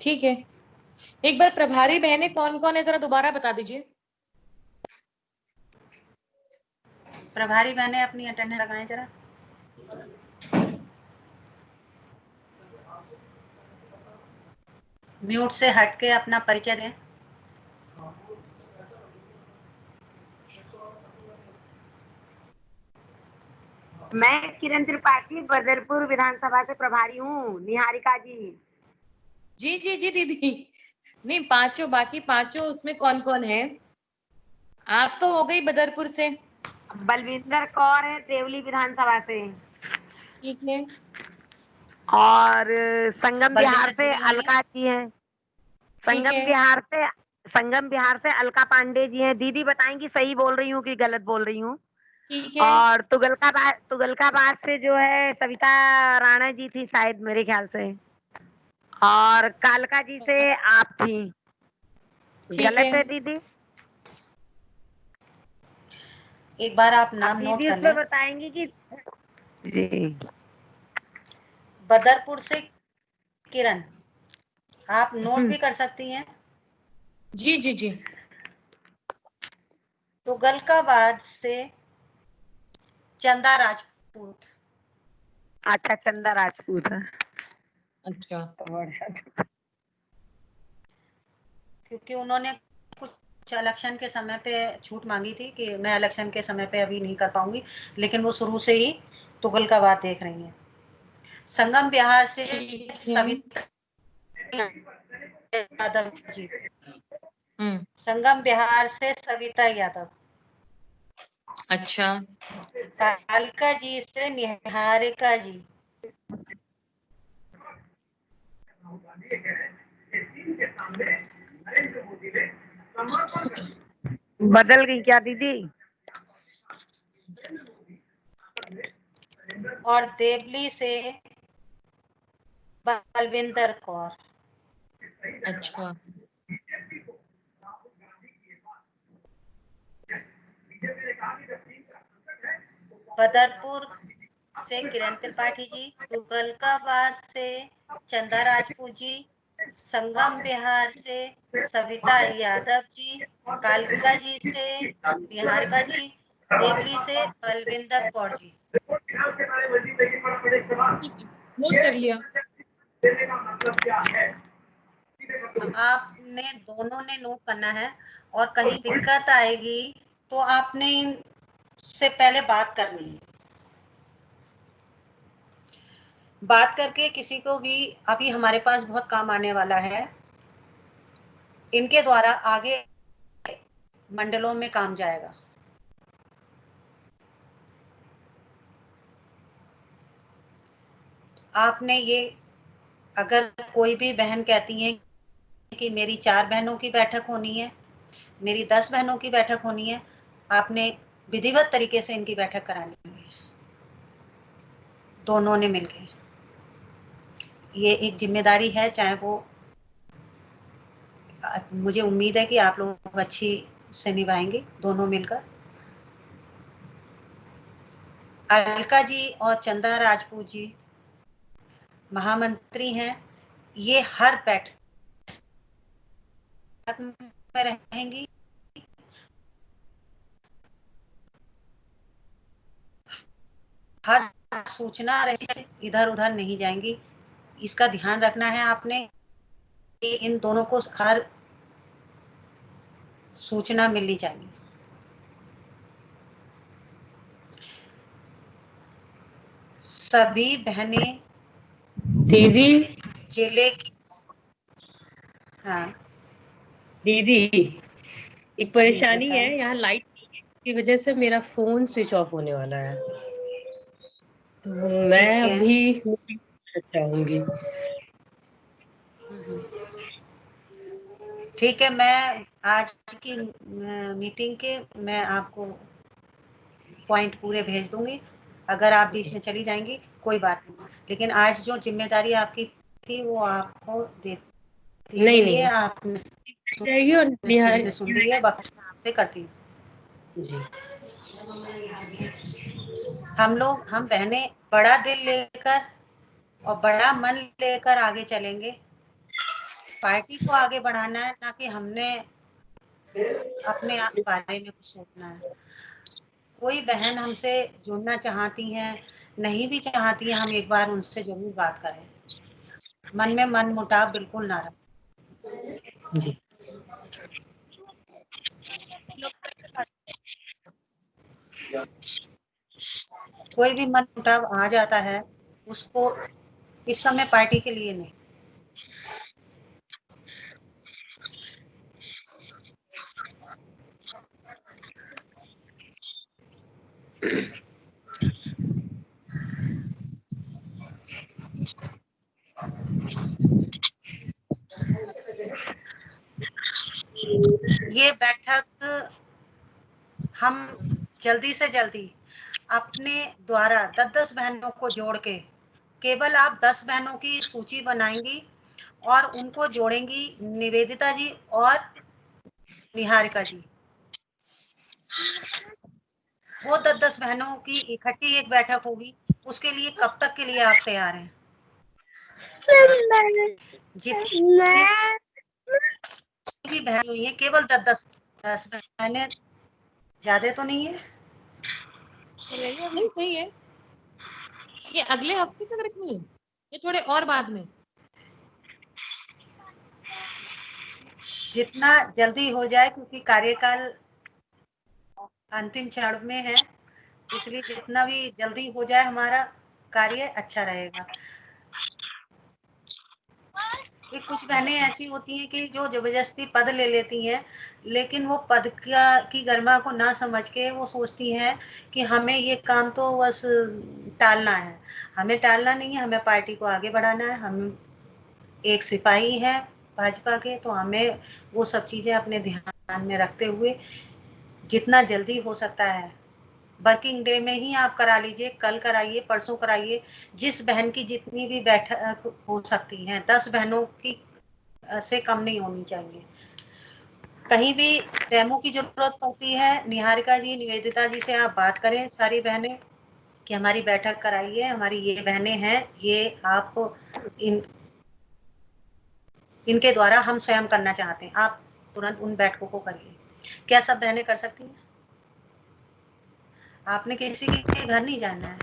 ठीक है, एक बार प्रभारी बहनें कौन कौन है जरा दोबारा बता दीजिए। प्रभारी बहनें अपनी अटेंडेंस लगाएं जरा। म्यूट से हटके अपना परिचय दें। मैं किरण त्रिपाठी बदरपुर विधानसभा से प्रभारी हूँ। निहारिका जी। जी जी जी दीदी, नहीं पांचों, बाकी पांचों उसमें कौन कौन है? आप तो हो गई बदरपुर से। बलविंदर कौर है देवली विधानसभा से। ठीक है। और संगम बिहार बलविंदर से जुड़ी हुई है। अलका जी हैं। ठीक है। संगम बिहार से अलका पांडे जी हैं। दीदी बताएंगी सही बोल रही हूँ कि गलत बोल रही हूँ। ठीक है। और तुगलकाबाद से जो है सविता राणा जी थी शायद, मेरे ख्याल से। और कालका जी से आप थी। ठीक गलत है। है दीदी? एक बार आप अब नाम नोट दीदी कर उसमें लें। बताएंगी कि जी। बदरपुर से किरण, आप नोट भी कर सकती हैं। जी जी जी। तुगलकाबाद से चंदा राजपूत। अच्छा, चंदा राजपूत है। अच्छा। क्योंकि उन्होंने कुछ इलेक्शन के समय पे छूट मांगी थी कि मैं इलेक्शन के समय पे अभी नहीं कर पाऊंगी, लेकिन वो शुरू से ही तुगलकाबाद देख रही हैं। संगम बिहार से सविता यादव जी। संगम बिहार से सविता यादव। अच्छा। कालका जी से निहारिका जी। बदल गई क्या दीदी? और देवली से बलविंदर कौर। अच्छा। बदरपुर से किरण त्रिपाठी जी। तुगलकाबाद से चंदा राजपूत जी। संगम बिहार से सविता यादव जी। कालका जी से निहारिका जी। देवली से बलविंदर कौर जी। ठीक है, नोट कर लिया। आपने दोनों ने नोट करना है, और कहीं दिक्कत आएगी तो आपने इनसे पहले बात करनी है। बात करके किसी को भी, अभी हमारे पास बहुत काम आने वाला है, इनके द्वारा आगे मंडलों में काम जाएगा। आपने ये, अगर कोई भी बहन कहती है कि मेरी 4 बहनों की बैठक होनी है, मेरी 10 बहनों की बैठक होनी है, आपने विधिवत तरीके से इनकी बैठक करानी है, दोनों ने मिलकर। ये एक जिम्मेदारी है, चाहे वो, मुझे उम्मीद है कि आप लोग अच्छी से निभाएंगे दोनों मिलकर। अलका जी और चंदा राजपूत जी महामंत्री हैं। ये हर बैठक में रहेंगी, हर सूचना रहे, इधर उधर नहीं जाएंगी। इसका ध्यान रखना है आपने कि इन दोनों को हर सूचना मिलनी चाहिए। सभी बहनें दीदी जिले की, हाँ दीदी एक जी परेशानी है, बताएं। यहाँ लाइट की वजह से मेरा फोन स्विच ऑफ होने वाला है, तो मैं ठीक है। अभी चाहूंगी। ठीक है, मैं आज की मीटिंग के मैं आपको पॉइंट पूरे भेज दूंगी। अगर आप बीच में चली जाएंगी कोई बात नहीं, लेकिन आज जो जिम्मेदारी आपकी थी वो आपको देती नहीं गई है। नहीं आपने जाएगी और निश्चिंत से सुन रही है, बख्श से करती हूँ। जी हम बहनें बड़ा दिल लेकर और बड़ा मन लेकर आगे चलेंगे। पार्टी को आगे बढ़ाना है, ना कि हमने अपने आप बारे में कुछ सोचना है। कोई बहन हमसे जुड़ना चाहती हैं, नहीं भी चाहती हैं, हम एक बार उनसे जरूर बात करें, मन में मन मुटाव बिल्कुल ना रखें। जी। कोई भी मन मुटाव आ जाता है, उसको इस समय पार्टी के लिए नहीं। ये बैठक हम जल्दी से जल्दी अपने द्वारा 10-10 बहनों को जोड़ के, केवल आप 10 बहनों की सूची बनाएंगी और उनको जोड़ेंगी, निवेदिता जी और निहारिका जी। वो 10-10 बहनों की इकट्ठी एक बैठक होगी। उसके लिए कब तक के लिए आप तैयार हैं? जितनी भी बहन हुई है, केवल 10 बहनें, ज्यादा तो नहीं है? नहीं सही है। ये अगले हफ्ते तक रखनी है, ये थोड़े और बाद में? जितना जल्दी हो जाए, क्योंकि कार्यकाल अंतिम चरण में है, इसलिए जितना भी जल्दी हो जाए हमारा कार्य अच्छा रहेगा। कि कुछ बहनें ऐसी होती हैं कि जो जबरदस्ती पद ले लेती हैं, लेकिन वो पद की गरिमा को ना समझ के वो सोचती हैं कि हमें ये काम तो बस टालना है। हमें टालना नहीं है, हमें पार्टी को आगे बढ़ाना है। हम एक सिपाही हैं भाजपा के, तो हमें वो सब चीजें अपने ध्यान में रखते हुए जितना जल्दी हो सकता है, वर्किंग डे में ही आप करा लीजिए, कल कराइए, परसों कराइए, जिस बहन की जितनी भी बैठक हो सकती है, 10 बहनों की से कम नहीं होनी चाहिए। कहीं भी डेमो की जरूरत पड़ती है, निहारिका जी, निवेदिता जी से आप बात करें सारी बहनें कि हमारी बैठक कराइए, हमारी ये बहनें हैं, ये आप इनके द्वारा हम स्वयं करना चाहते हैं, आप तुरंत उन बैठकों को करिए। क्या सब बहनें कर सकती हैं? आपने किसी के घर नहीं जाना है।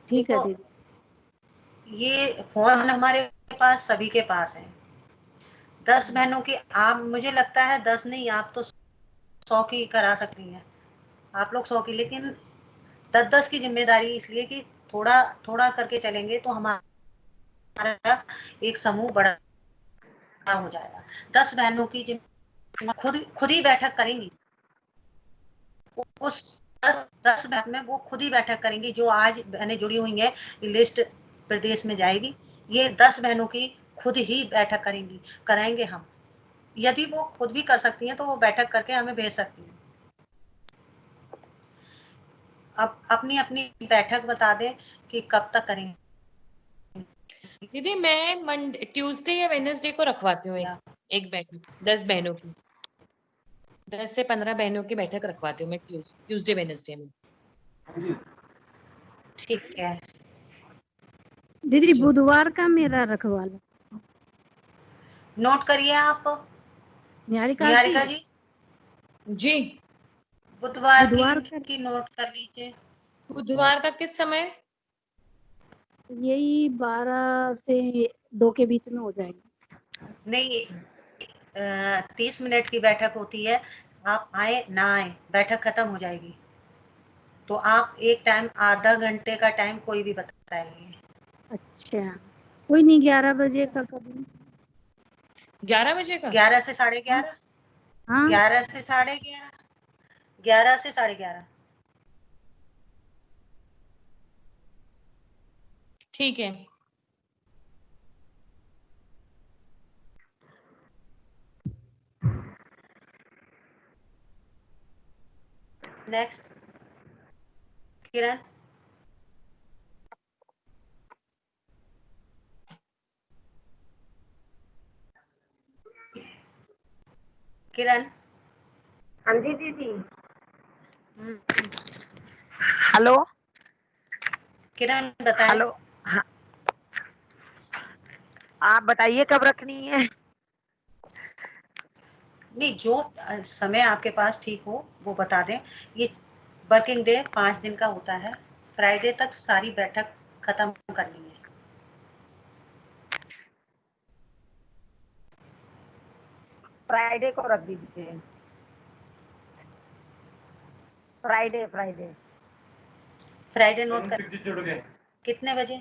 ठीक है देखो, दीदी। ये फोन हमारे पास सभी के पास है। 10 बहनों की आप, मुझे लगता है 10 नहीं, आप तो 100 की करा सकती हैं, आप लोग 100 की, लेकिन 10-10 की जिम्मेदारी इसलिए कि थोड़ा थोड़ा करके चलेंगे तो हमारा एक समूह बड़ा हो जाएगा। 10 बहनों की खुद ही बैठक करेंगी। उस 10 बहन में वो खुद ही बैठक करेंगी। जो आज बहनें जुड़ी हुई हैं, लिस्ट प्रदेश में जाएगी, ये 10 बहनों की खुद ही बैठक करेंगी, कराएंगे हम। यदि वो खुद भी कर सकती हैं तो वो बैठक करके हमें भेज सकती हैं। अब अपनी अपनी बैठक बता दें कि कब तक करेंगे। दीदी मैं ट्यूसडे या वेडनेसडे को रखवाती हूँ एक बैठक, 10 बहनों की, 10 से 15 बहनों की बैठक रखवाती हूँ मैं ट्यूसडे वेडनेसडे में। ठीक है दीदी जी। बुधवार का मेरा रखवा लो। नोट करिए आप निहारिका निहारिका जी, जी। बुधवार बुधवार का की नोट कर लीजिए। बुधवार का किस समय? यही 12 से 2 के बीच में हो जाएगी। नहीं, 30 मिनट की बैठक होती है, आप आए ना आए बैठक खत्म हो जाएगी। तो आप एक टाइम, आधा घंटे का टाइम कोई भी बताइए। अच्छा, कोई नहीं, 11 बजे का कर लो। 11 बजे का? 11 से 11:30, हाँ 11 से 11:30, 11 से 11:30। ठीक है। नेक्स्ट किरण। किरण। हाँ जी दीदी। हम्म, हेलो किरण बताएं। हेलो। हाँ आप बताइए कब रखनी है। नहीं, जो समय आपके पास ठीक हो वो बता दें। ये वर्किंग डे 5 दिन का होता है, फ्राइडे तक सारी बैठक खत्म करनी है। फ्राइडे को रख दीजिए। फ्राइडे फ्राइडे फ्राइडे नोट कर। कितने बजे?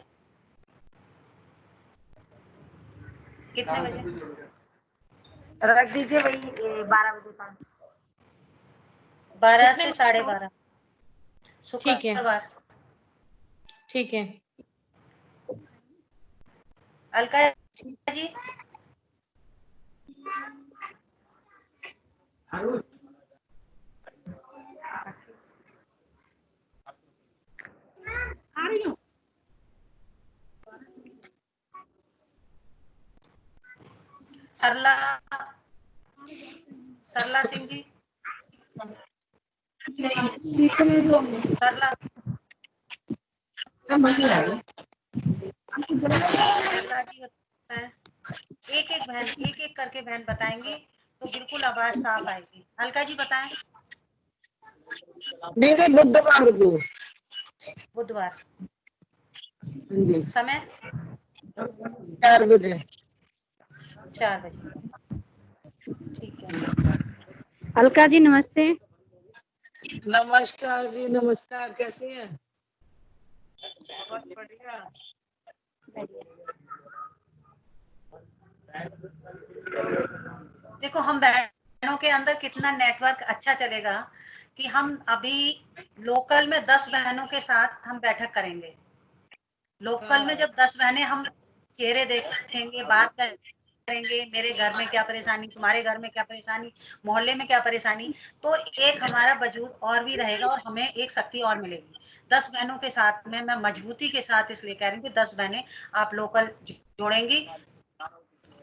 कितने बजे? रख दीजिए वही 12 बजे तक। 12 कितने से बजे? 12:30। ठीक है। शुक्रवार। ठीक है। अलका जी, आ रही हूँ। सरला सरला सिंह जी, सरला सरला जी बताएं। एक एक करके बहन बताएंगी तो बिल्कुल आवाज साफ आएगी। अलका जी बताएं। मेरे बुधवार को। बुधवार। जी, समय 4 बजे। 4 बजे। ठीक है। अलका जी नमस्ते। नमस्कार जी, नमस्कार। कैसी हैं? बहुत बढ़िया। देखो, हम बहनों के अंदर कितना नेटवर्क अच्छा चलेगा कि हम अभी लोकल में 10 बहनों के साथ हम बैठक करेंगे। लोकल में जब 10 बहनें हम चेहरे देखेंगे, बात करेंगे, मेरे घर में क्या परेशानी, तुम्हारे घर में क्या परेशानी, मोहल्ले में क्या परेशानी, तो एक हमारा वजूद और भी रहेगा और हमें एक शक्ति और मिलेगी। 10 बहनों के साथ में मैं मजबूती के साथ इसलिए कह रही हूँ कि 10 बहनें आप लोकल जोड़ेंगी,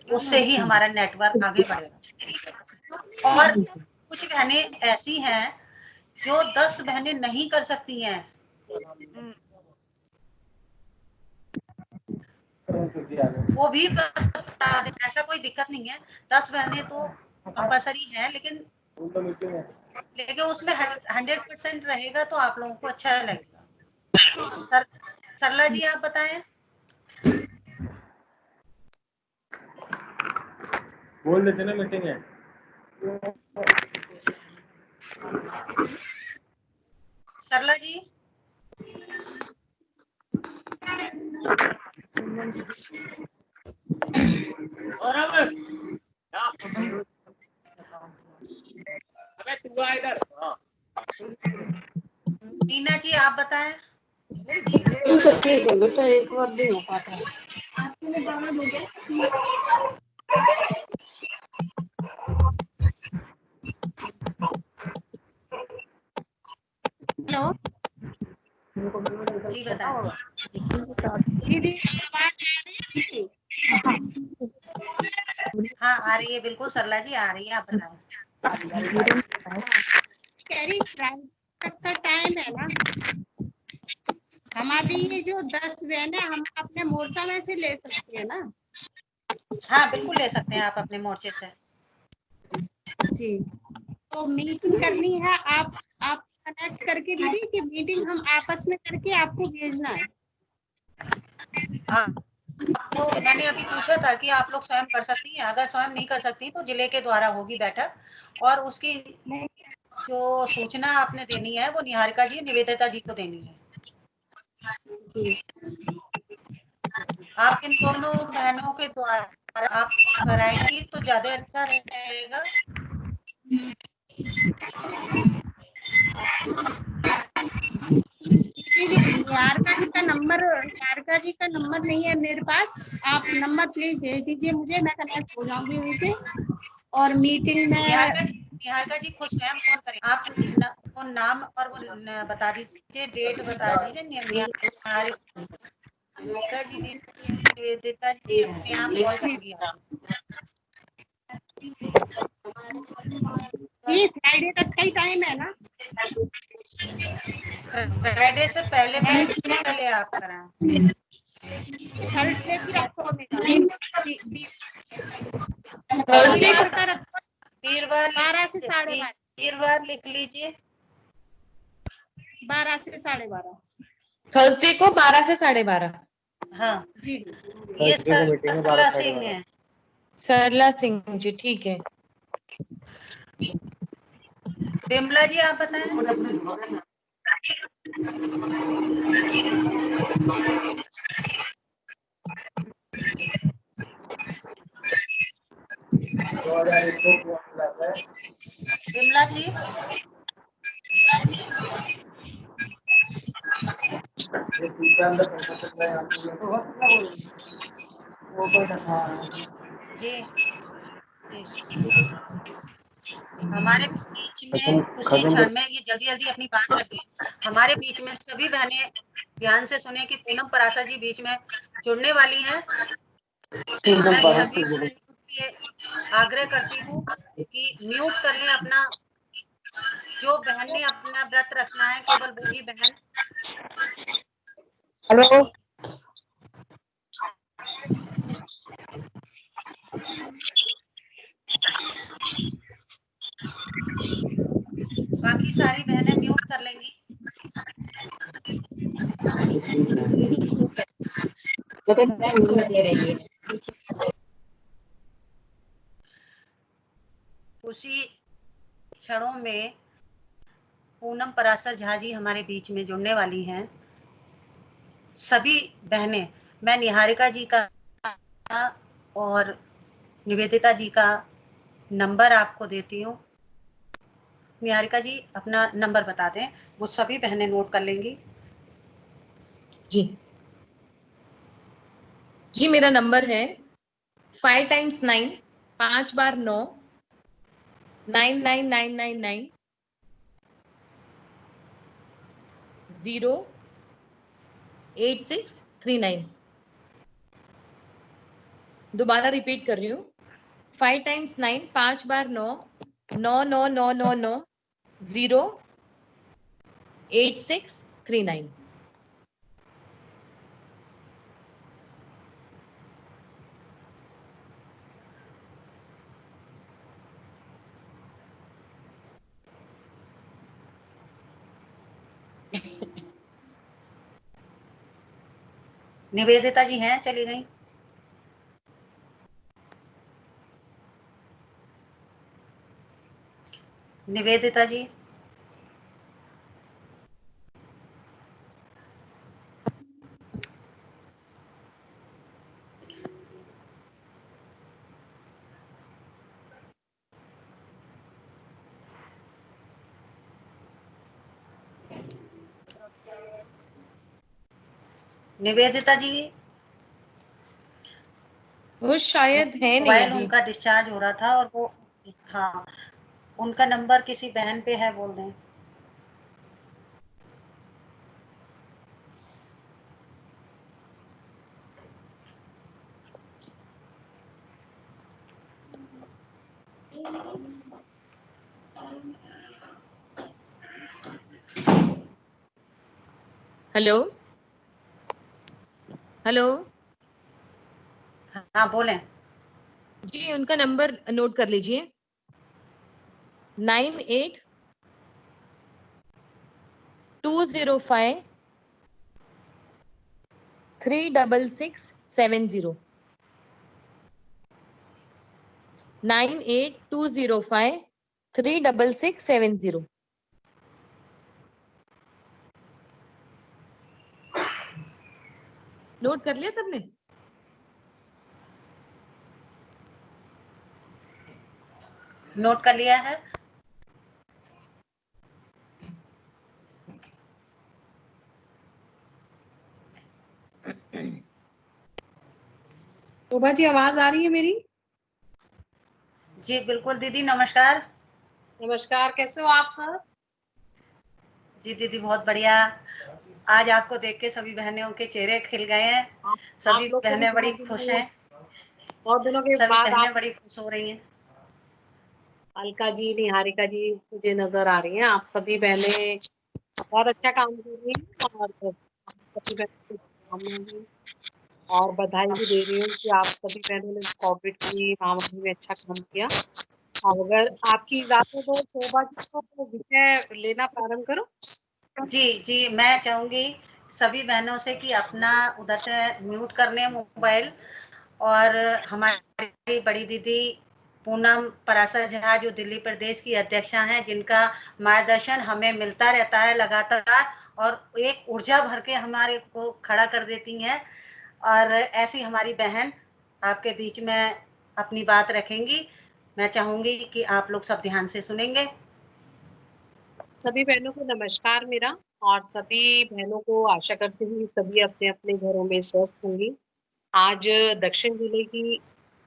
उससे ही हमारा नेटवर्क आगे बढ़ेगा। और कुछ बहनें ऐसी हैं जो 10 बहनें नहीं कर सकती हैं, वो भी बता दें, ऐसा कोई दिक्कत नहीं है। 10 बहनें तो कंपल्सरी है, लेकिन उसमें 100% रहेगा तो आप लोगों को अच्छा लगेगा। सरला जी आप बताएं। बोल देते ना मीटिंग है। सरला जी और अब अबे तू आ इधर। हाँ, मीना जी आप बताएं। ठीक है बेटा, एक बार नहीं हो पाता। हेलो जी बताएं। दीदी आवाज आ रही है? हाँ आ रही है, बिल्कुल सरला जी आ रही है, आप बताएं। कह रही फ्राइडे तक का टाइम है ना, हमारी ये जो 10 बहन है हम अपने मोर्चा में से ले सकते हैं ना? हाँ बिल्कुल ले सकते हैं आप अपने मोर्चे से। जी, तो मीटिंग करनी है। आप कनेक्ट करके दीदी कि मीटिंग हम आपस में करके आपको भेजना है। आपको मैंने अभी पूछा था कि आप लोग स्वयं कर सकती हैं, अगर स्वयं नहीं कर सकती तो जिले के द्वारा होगी बैठक, और उसकी जो सूचना आपने देनी है वो निहारिका जी, निवेदिता जी को देनी है। जी आप इन दोनों बहनों के द्वारा आप कराएंगी तो ज्यादा अच्छा रहेगा। दीदी निहारिका जी का नंबर नहीं है मेरे पास, आप नंबर प्लीज भेज दीजिए मुझे, मैं कनेक्ट हो जाऊंगी उनसे और मीटिंग में। निहारिका जी खुद स्वयं फोन करें। आप वो नाम और वो बता दीजिए, डेट बता दीजिए। निहारिका जी, निवेदिता जी अपने आप कॉल करेंगी आपको। ये फ्राइडे तक का ही टाइम है ना? फ्राइडे से पहले आप कराएं। थर्सडे फिर आपको थर्सडे वीरवार का रखो वीरवार 12 से 12:30 वीरवार लिख लीजिए। 12 से 12:30 थर्सडे को 12 से 12:30। हाँ जी ये सरला सिंह है। सरला सिंह जी, ठीक है। बिमला जी आप बताएं। बिमला जी जी हमारे बीच में उसी क्षण में ये जल्दी जल्दी अपनी बात रखें। हमारे बीच में सभी बहनें ध्यान से सुने कि पूनम पराशर जी बीच में जुड़ने वाली हैं। मैं सभी बहनों से आग्रह करती हूँ कि म्यूट कर लें अपना, जो बहन ने अपना व्रत रखना है केवल वो ही बहन। हेलो, बाकी सारी बहनें म्यूट कर लेंगी। उसी क्षणों में पूनम पराशर झा जी हमारे बीच में जुड़ने वाली हैं। सभी बहनें, मैं निहारिका जी का और निवेदिता जी का नंबर आपको देती हूँ। निहारिका जी अपना नंबर बता दें, वो सभी बहनें नोट कर लेंगी। जी जी, मेरा नंबर है 5 × 9, 5 बार 9, 99999 08639। दोबारा रिपीट कर रही हूँ, 5 × 9, 5 बार 9, 99999 08639। निवेदिता जी हैं, चली गई। निवेदिता जी निवेदिता जी वो शायद है नहीं मोबाइल अभी। उनका डिस्चार्ज हो रहा था और वो, हाँ उनका नंबर किसी बहन पे है, बोल दें। हेलो हेलो हाँ बोलें। जी, उनका नंबर नोट कर लीजिए, 9820536670। 9820536670। नोट कर लिया सबने? नोट कर लिया है। शोभा जी आवाज आ रही है मेरी? जी बिल्कुल दीदी, नमस्कार। नमस्कार, कैसे हो आप सर? जी दीदी बहुत बढ़िया। आज आपको देख के सभी बहनों के चेहरे खिल गए हैं। सभी लोग को भी बहनें बड़ी खुश हैं। बहुत दिनों के सभी बाद बहनें आप, बड़ी खुश हो रही हैं। अलका जी, निहारिका जी मुझे नजर आ रही हैं। आप सभी बहनें बहुत अच्छा काम कर रही हैं और सभी बहनों को शुभकामनाएं हैं। और बधाई भी दे रही हूँ कि आप सभी बहनों ने कोविड की महामारी में अच्छा काम किया। और अगर आपकी इजाजत हो शोभा जी तो विषय लेना प्रारंभ करो। जी जी, मैं चाहूंगी सभी बहनों से कि अपना उधर से म्यूट कर लें मोबाइल, और हमारी बड़ी दीदी पूनम पराशर झा जो दिल्ली प्रदेश की अध्यक्षा हैं, जिनका मार्गदर्शन हमें मिलता रहता है लगातार और एक ऊर्जा भर के हमारे को खड़ा कर देती हैं, और ऐसी हमारी बहन आपके बीच में अपनी बात रखेंगी। मैं चाहूंगी कि आप लोग सब ध्यान से सुनेंगे। सभी बहनों को नमस्कार मेरा, और सभी बहनों को आशा करती हूँ सभी अपने अपने घरों में स्वस्थ होंगी। आज दक्षिण जिले की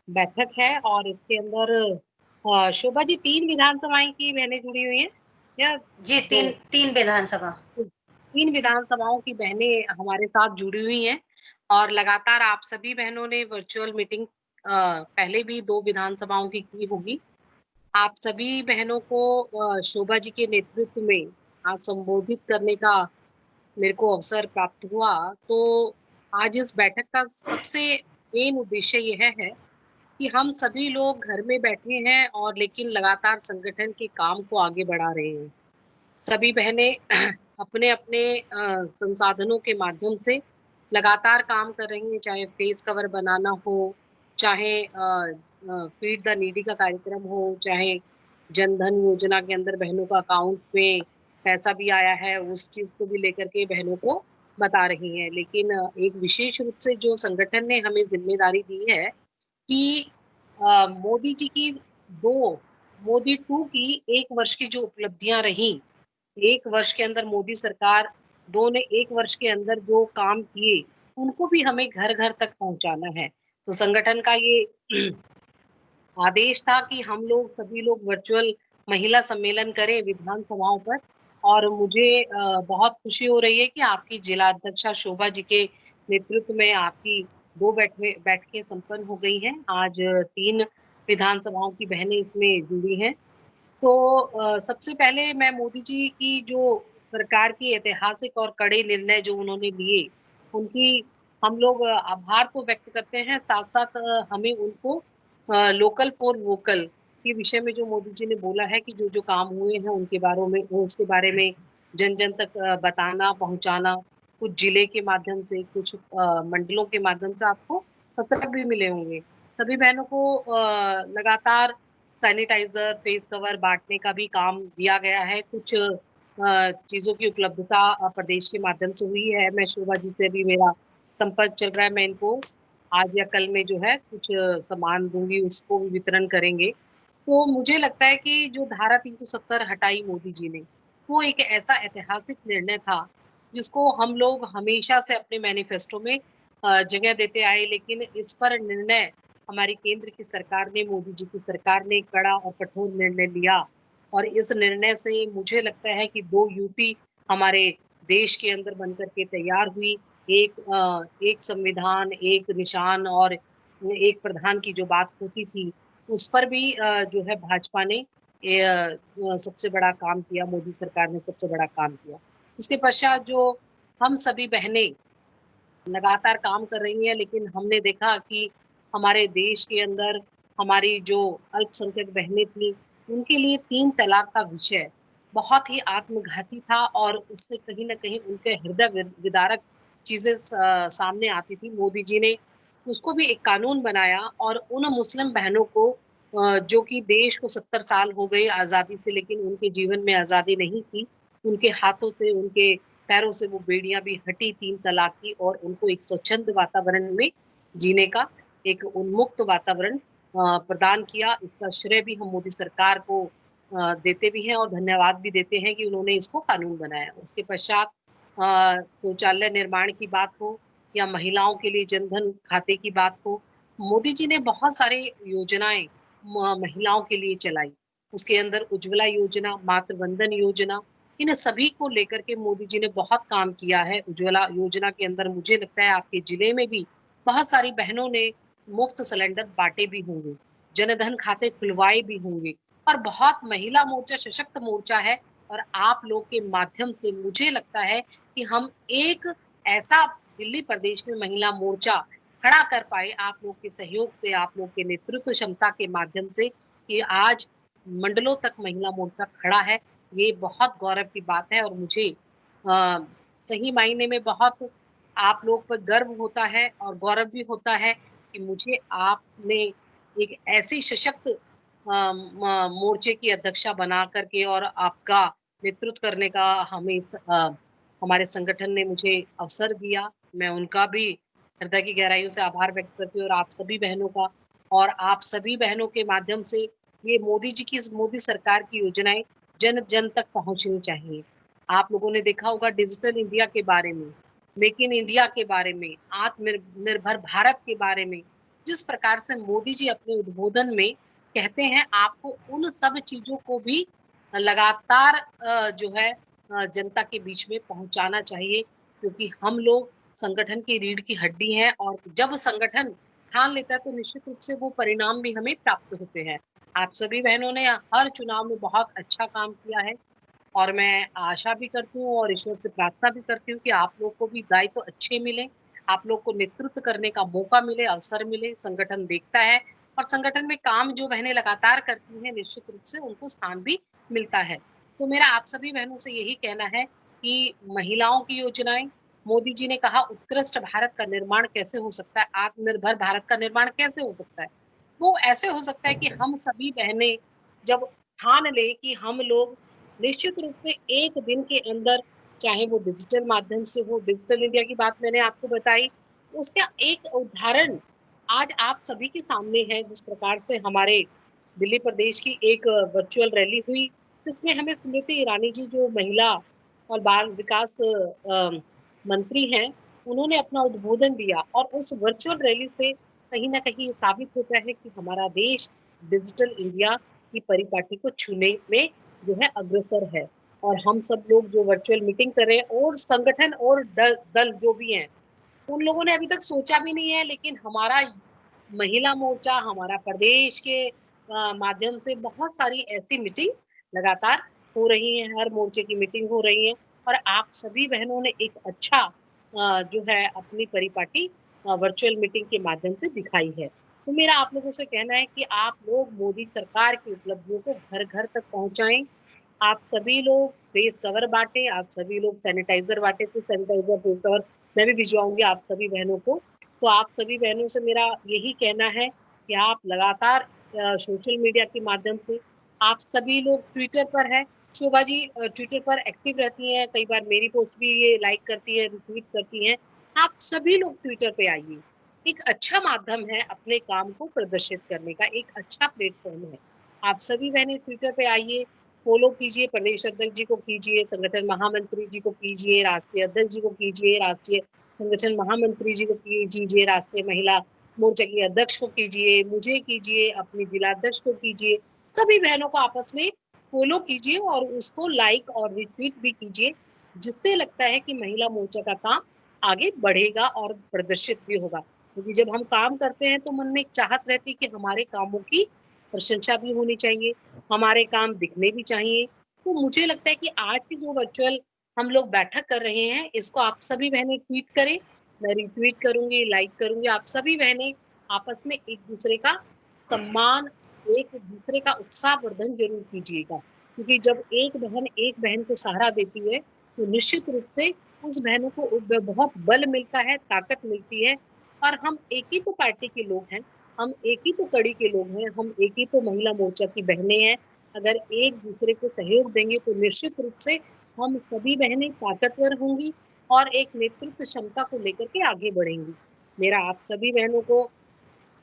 बैठक है और इसके अंदर शोभा जी 3 विधानसभाएं की बहनें जुड़ी हुई हैं या जी, तीन विधानसभा। 3 विधानसभाओं की बहनें हमारे साथ जुड़ी हुई हैं और लगातार आप सभी बहनों ने वर्चुअल मीटिंग पहले भी 2 विधानसभाओं की होगी। आप सभी बहनों को शोभा जी के नेतृत्व में आज संबोधित करने का मेरे को अवसर प्राप्त हुआ। तो आज इस बैठक का सबसे मेन उद्देश्य यह है कि हम सभी लोग घर में बैठे हैं और लेकिन लगातार संगठन के काम को आगे बढ़ा रहे हैं। सभी बहनें अपने अपने संसाधनों के माध्यम से लगातार काम कर रही हैं, चाहे फेस कवर बनाना हो, चाहे फीड द नीडी का कार्यक्रम हो, चाहे जनधन योजना के अंदर बहनों का अकाउंट में पैसा भी आया है, उस चीज को भी लेकर के बहनों को बता रही हैं। लेकिन एक विशेष रूप से जो संगठन ने हमें जिम्मेदारी दी है कि मोदी जी की मोदी 2 की 1 वर्ष की जो उपलब्धियां रही, 1 वर्ष के अंदर मोदी सरकार 2 ने 1 वर्ष के अंदर जो काम किए, उनको भी हमें घर-घर तक पहुंचाना है। तो संगठन का ये आदेश था कि हम लोग सभी लोग वर्चुअल महिला सम्मेलन करें विधानसभाओं पर, और मुझे बहुत खुशी हो रही है कि आपकी जिला अध्यक्षा शोभा जी के नेतृत्व में आपकी 2 बैठकें संपन्न हो गई हैं। आज 3 विधानसभाओं की बहनें इसमें जुड़ी हैं। तो सबसे पहले मैं मोदी जी की जो सरकार की ऐतिहासिक और कड़े निर्णय जो उन्होंने लिए, उनकी हम लोग आभार तो व्यक्त करते हैं, साथ-साथ हमें उनको लोकल फॉर वोकल के विषय में जो मोदी जी ने बोला है कि जो-जो काम हुए हैं उसके बारे में जन-जन तक बताना, पहुँचाना, कुछ जिले के माध्यम से, कुछ मंडलों के माध्यम से आपको पत्र भी मिले होंगे। सभी बहनों को लगातार सैनिटाइज़र, फेस कवर बाँटने का भी काम दिया गया है। कुछ चीज़ों की उपलब्धता प्रदेश के माध्यम से हुई है। मैं शोभा जी से भी मेरा संपर्क चल रहा है, मैं इनको आज या कल में जो है कुछ सामान दूँगी, उसको भी वितरण करेंगे। तो मुझे लगता है कि जो धारा 370 हटाई मोदी जी ने, वो एक ऐसा ऐतिहासिक निर्णय था, जिसको हम लोग हमेशा से अपने मैनिफेस्टो में जगह देते आए, लेकिन इस पर निर्णय हमारी केंद्र की सरकार ने, मोदी जी की सरकार ने कड़ा और कठोर निर्णय लिया, और इस निर्णय से मुझे लगता है कि 2 यूपी हमारे देश के अंदर बनकर के तैयार हुई। एक संविधान, एक निशान और एक प्रधान की जो बात होती थी, उस पर भी जो है भाजपा ने सबसे बड़ा काम किया, मोदी सरकार ने सबसे बड़ा काम किया। इसके पश्चात जो हम सभी बहनें लगातार काम कर रही हैं, लेकिन हमने देखा कि हमारे देश के अंदर हमारी जो अल्पसंख्यक बहनें थीं, उनके लिए 3 तलाक का विषय बहुत ही आत्मघाती था, और उससे कहीं न कहीं उनके हृदय विदारक चीज़ें सामने आती थी। मोदी जी ने उसको भी एक कानून बनाया, और उन मुस्लिम बहनों को जो कि देश को 70 साल हो गए आज़ादी से, लेकिन उनके जीवन में आज़ादी नहीं थी। उनके हाथों से, उनके पैरों से वो बेड़ियाँ भी हटी 3 तलाक की, और उनको एक स्वच्छंद वातावरण में जीने का एक उन्मुक्त वातावरण प्रदान किया। इसका श्रेय भी हम मोदी सरकार को देते भी हैं और धन्यवाद भी देते हैं कि उन्होंने इसको कानून बनाया। उसके पश्चात शौचालय निर्माण की बात हो या महिलाओं के लिए जनधन खाते की बात हो, मोदी जी ने बहुत सारी योजनाएँ महिलाओं के लिए चलाई। उसके अंदर उज्ज्वला योजना, मातृ वंदन योजना, इन सभी को लेकर के मोदी जी ने बहुत काम किया है। उज्ज्वला योजना के अंदर मुझे लगता है आपके जिले में भी बहुत सारी बहनों ने मुफ्त सिलेंडर बाँटे भी होंगे, जनधन खाते खुलवाए भी होंगे, और बहुत महिला मोर्चा सशक्त मोर्चा है, और आप लोग के माध्यम से मुझे लगता है कि हम एक ऐसा दिल्ली प्रदेश में महिला मोर्चा खड़ा कर पाए आप लोग के सहयोग से, आप लोग के नेतृत्व क्षमता के माध्यम से, कि आज मंडलों तक महिला मोर्चा खड़ा है। ये बहुत गौरव की बात है और मुझे सही मायने में बहुत आप लोग पर गर्व होता है और गौरव भी होता है कि मुझे आपने एक ऐसी सशक्त मोर्चे की अध्यक्षा बना करके और आपका नेतृत्व करने का हमारे संगठन ने मुझे अवसर दिया। मैं उनका भी हृदय की गहराइयों से आभार व्यक्त करती हूँ और आप सभी बहनों का, और आप सभी बहनों के माध्यम से ये मोदी सरकार की योजनाएं जन जन तक पहुंचनी चाहिए। आप लोगों ने देखा होगा डिजिटल इंडिया के बारे में, मेक इन इंडिया के बारे में, आत्मनिर्भर भारत के बारे में, जिस प्रकार से मोदी जी अपने उद्बोधन में कहते हैं, आपको उन सब चीजों को भी लगातार जो है जनता के बीच में पहुंचाना चाहिए, क्योंकि हम लोग संगठन की रीढ़ की हड्डी हैं और जब संगठन ठान लेता है तो निश्चित रूप से वो परिणाम भी हमें प्राप्त होते हैं। आप सभी बहनों ने हर चुनाव में बहुत अच्छा काम किया है और मैं आशा भी करती हूँ और ईश्वर से प्रार्थना भी करती हूँ कि आप लोग को भी दायित्व अच्छे मिले, आप लोग को नेतृत्व करने का मौका मिले, अवसर मिले। संगठन देखता है और संगठन में काम जो बहनें लगातार करती हैं, निश्चित रूप से उनको स्थान भी मिलता है। तो मेरा आप सभी बहनों से यही कहना है कि महिलाओं की योजनाएं, मोदी जी ने कहा उत्कृष्ट भारत का निर्माण कैसे हो सकता है, आत्मनिर्भर भारत का निर्माण कैसे हो सकता है, वो ऐसे हो सकता है कि हम सभी बहनें जब ठान ले कि हम लोग निश्चित रूप से एक दिन के अंदर, चाहे वो डिजिटल माध्यम से हो, डिजिटल इंडिया की बात मैंने आपको बताई, उसका एक उदाहरण आज आप सभी के सामने है। जिस प्रकार से हमारे दिल्ली प्रदेश की एक वर्चुअल रैली हुई, जिसमें हमें स्मृति ईरानी जी जो महिला और बाल विकास मंत्री हैं, उन्होंने अपना उद्बोधन दिया और उस वर्चुअल रैली से कहीं ना कहीं ये साबित होता है कि हमारा देश डिजिटल इंडिया की परिपाटी को छूने में जो है अग्रसर है। और हम सब लोग जो वर्चुअल मीटिंग कर रहे हैं और संगठन और दल जो भी हैं, उन लोगों ने अभी तक सोचा भी नहीं है, लेकिन हमारा महिला मोर्चा, हमारा प्रदेश के माध्यम से बहुत सारी ऐसी मीटिंग्स लगातार हो रही हैं, हर मोर्चे की मीटिंग हो रही है और आप सभी बहनों ने एक अच्छा जो है अपनी परिपाटी वर्चुअल मीटिंग के माध्यम से दिखाई है। तो मेरा आप लोगों से कहना है कि आप लोग मोदी सरकार की उपलब्धियों को घर घर तक पहुंचाएं। आप सभी लोग फेस कवर बांटे, आप सभी लोग सैनिटाइजर बांटे, तो सैनिटाइजर फेस कवर मैं भी भिजवाऊंगी आप सभी बहनों को। तो आप सभी बहनों से मेरा यही कहना है कि आप लगातार सोशल मीडिया के माध्यम से, आप सभी लोग ट्विटर पर है, शोभा जी ट्विटर पर एक्टिव रहती हैं, कई बार मेरी पोस्ट भी ये लाइक करती है, रिट्वीट करती हैं। आप सभी लोग ट्विटर पे आइए, एक अच्छा माध्यम है अपने काम को प्रदर्शित करने का, एक अच्छा प्लेटफॉर्म है। आप सभी बहनें ट्विटर पे आइए, फॉलो कीजिए, प्रदेश अध्यक्ष जी को कीजिए, संगठन महामंत्री जी को कीजिए, राष्ट्रीय अध्यक्ष जी को कीजिए, राष्ट्रीय संगठन महामंत्री जी को कीजिए, राष्ट्रीय महिला मोर्चा की अध्यक्ष को कीजिए, मुझे कीजिए, अपनी जिलाध्यक्ष को कीजिए, सभी बहनों को आपस में फॉलो कीजिए और उसको लाइक और रिट्वीट भी कीजिए, जिससे लगता है कि महिला मोर्चा का काम आगे बढ़ेगा और प्रदर्शित भी होगा। क्योंकि जब हम काम करते हैं तो मन में एक चाहत रहती है कि हमारे कामों की प्रशंसा भी होनी चाहिए, हमारे काम दिखने भी चाहिए। तो मुझे लगता है कि आज की जो वर्चुअल हम लोग बैठक कर रहे हैं, इसको आप सभी बहनें ट्वीट करें, मैं रिट्वीट करूंगी, लाइक करूंगी। आप सभी बहनें आपस में एक दूसरे का सम्मान, एक दूसरे का उत्साहवर्धन जरूर कीजिएगा, क्योंकि जब एक बहन को सहारा देती है तो निश्चित रूप से उस बहनों को बहुत बल मिलता है, ताकत मिलती है। और हम एक ही तो पार्टी के लोग हैं, हम एक ही तो कड़ी के लोग हैं, हम एक ही तो महिला मोर्चा की बहनें हैं। अगर एक दूसरे को सहयोग देंगे तो निश्चित रूप से हम सभी बहनें ताकतवर होंगी और एक नेतृत्व क्षमता को लेकर के आगे बढ़ेंगी। मेरा आप सभी बहनों को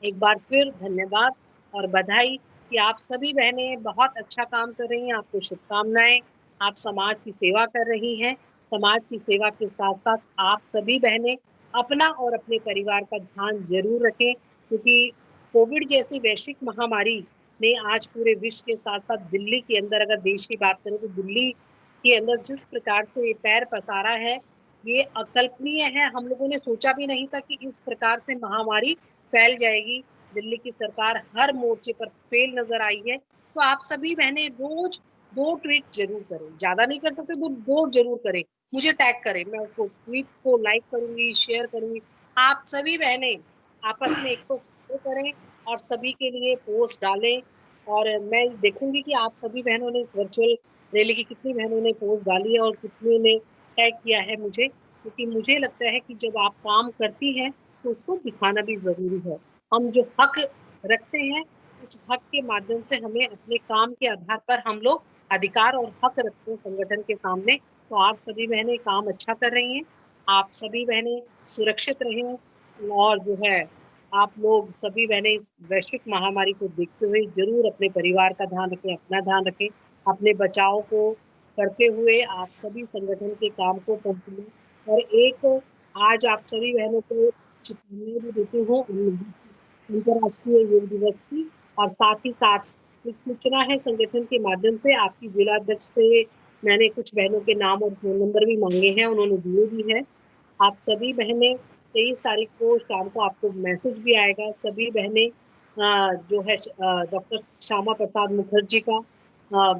एक बार फिर धन्यवाद और बधाई कि आप सभी बहनें बहुत अच्छा काम कर रही हैं। आपको शुभकामनाएं। आप समाज की सेवा कर रही हैं। समाज की सेवा के साथ साथ आप सभी बहनें अपना और अपने परिवार का ध्यान जरूर रखें, क्योंकि कोविड जैसी वैश्विक महामारी ने आज पूरे विश्व के साथ साथ दिल्ली के अंदर, अगर देश की बात करें तो दिल्ली के अंदर जिस प्रकार से पैर पसारा है, ये अकल्पनीय है। हम लोगों ने सोचा भी नहीं था कि इस प्रकार से महामारी फैल जाएगी। दिल्ली की सरकार हर मोर्चे पर फेल नजर आई है। तो आप सभी बहनें रोज 2 ट्वीट जरूर करें, ज्यादा नहीं कर सकते तो 2 जरूर करें, मुझे टैग करें, मैं उसको ट्वीट को लाइक करूंगी, शेयर करूंगी। आप सभी बहनें आपस में एक तो follow करें और सभी के लिए पोस्ट डालें। और मैं देखूंगी कि आप सभी बहनों ने इस वर्चुअल रैली की कितनी बहनों ने पोस्ट डाली है और कितने ने टैग किया है मुझे, क्योंकि मुझे लगता है कि जब आप काम करती हैं तो उसको दिखाना भी जरूरी है। हम जो हक रखते हैं उस हक के माध्यम से हमें अपने काम के आधार पर हम लोग अधिकार और हक रखते हैं संगठन के सामने। तो आप सभी बहनें काम अच्छा कर रही हैं, आप सभी बहनें सुरक्षित रहें और जो है आप लोग सभी बहनें इस वैश्विक महामारी को देखते हुए जरूर अपने परिवार का ध्यान रखें, अपना ध्यान रखें, अपने बचाव को करते हुए आप सभी संगठन के काम को संतुलित। और एक आज आप सभी बहनों को शुभकामनाएं भी देती हूँ अंतर्राष्ट्रीय योग दिवस की। और साथ ही साथ एक सूचना है संगठन के माध्यम से, आपकी जिलाध्यक्ष से मैंने कुछ बहनों के नाम और फोन नंबर भी मांगे हैं, उन्होंने दिए भी है। आप सभी बहनें 23 तारीख को शाम को आपको मैसेज भी आएगा। सभी बहनें जो है डॉक्टर श्यामा प्रसाद मुखर्जी का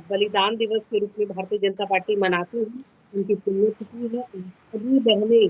बलिदान दिवस के रूप में भारतीय जनता पार्टी मनाती है, उनकी पुण्यतिथि है। सभी बहनें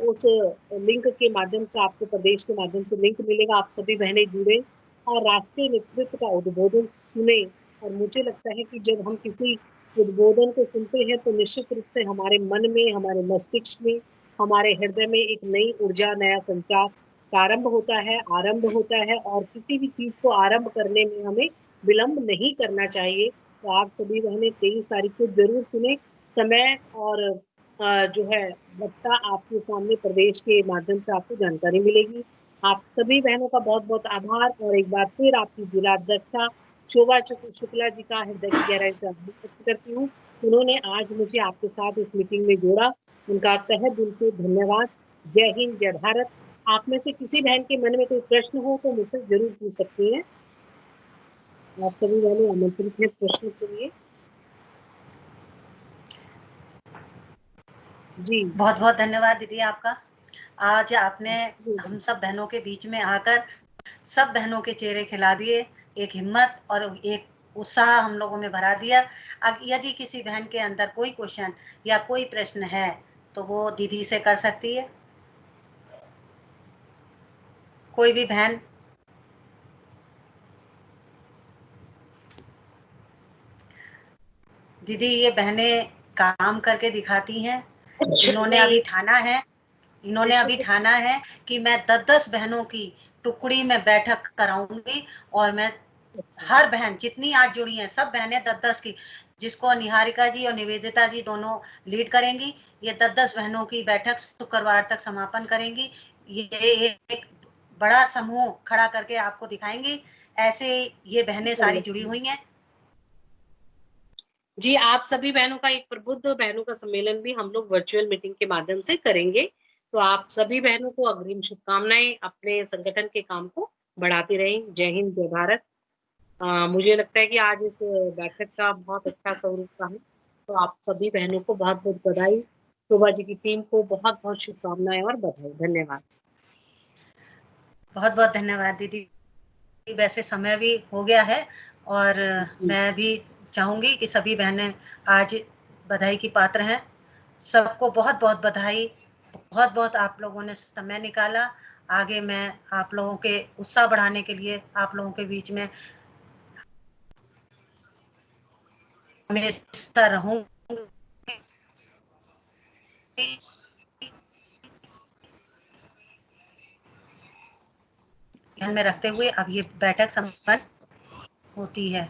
उस लिंक के माध्यम से आपको प्रदेश के माध्यम से लिंक मिलेगा, आप सभी बहनें जुड़े और राष्ट्रीय नेतृत्व का उद्बोधन सुने। और मुझे लगता है कि जब हम किसी उद्बोधन को सुनते हैं तो निश्चित रूप से हमारे मन में, हमारे मस्तिष्क में, हमारे हृदय में एक नई ऊर्जा, नया संचार प्रारंभ होता है, आरंभ होता है। और किसी भी चीज को आरंभ करने में हमें विलंब नहीं करना चाहिए। तो आप सभी बहनें 23 तारीख को जरूर सुने। समय और जो है वक्ता आपके सामने प्रदेश के माध्यम से आपको जानकारी मिलेगी। आप सभी बहनों का बहुत बहुत आभार और एक बार फिर आपकी जिला अध्यक्षा शोभा शुक्ला जी का हृदय की गहराई से आभार व्यक्त करती हूँ। उन्होंने आज मुझे आपके साथ इस मीटिंग में जोड़ा, उनका तहे दिल से धन्यवाद। जय हिंद, जय भारत। आप में से किसी बहन के मन में कोई प्रश्न हो तो मुझसे जरूर पूछ सकती हैं। आप सभी बहनें आमंत्रित हैं प्रश्न के लिए। जी बहुत बहुत धन्यवाद दीदी आपका। आज आपने हम सब बहनों के बीच में आकर सब बहनों के चेहरे खिला दिए, एक हिम्मत और एक उत्साह हम लोगों में भरा दिया। यदि किसी बहन के अंदर कोई क्वेश्चन या कोई प्रश्न है तो वो दीदी से कर सकती है। कोई भी बहन दीदी, ये बहनें काम करके दिखाती हैं। इन्होंने अभी ठाना है कि मैं 10-10 बहनों की टुकड़ी में बैठक कराऊंगी और मैं हर बहन जितनी आज जुड़ी हैं सब बहनें 10-10 की, जिसको निहारिका जी और निवेदिता जी दोनों लीड करेंगी। ये 10-10 बहनों की बैठक शुक्रवार तक समापन करेंगी। ये एक बड़ा समूह खड़ा करके आपको दिखाएंगी। ऐसे ये बहनें सारी जुड़ी हुई हैं। जी, आप सभी बहनों का एक प्रबुद्ध बहनों का सम्मेलन भी हम लोग वर्चुअल मीटिंग के माध्यम से करेंगे। तो आप सभी बहनों को अग्रिम शुभकामनाएं, अपने संगठन के काम को बढ़ाते रहें। जय हिंद, जय भारत। मुझे लगता है कि आज इस बैठक का बहुत अच्छा स्वरूप रहा है। तो आप सभी बहनों को बहुत बहुत बधाई। शोभा जी की टीम को बहुत बहुत शुभकामनाएं और बधाई। धन्यवाद। बहुत बहुत धन्यवाद दीदी। वैसे समय भी हो गया है और मैं भी चाहूंगी कि सभी बहनें आज बधाई की पात्र हैं। सबको बहुत बहुत बधाई। बहुत बहुत आप लोगों ने समय निकाला। आगे मैं आप लोगों के उत्साह बढ़ाने के लिए आप लोगों के बीच में हमेशा रहूंगी। ध्यान में रखते हुए अब ये बैठक संपन्न होती है।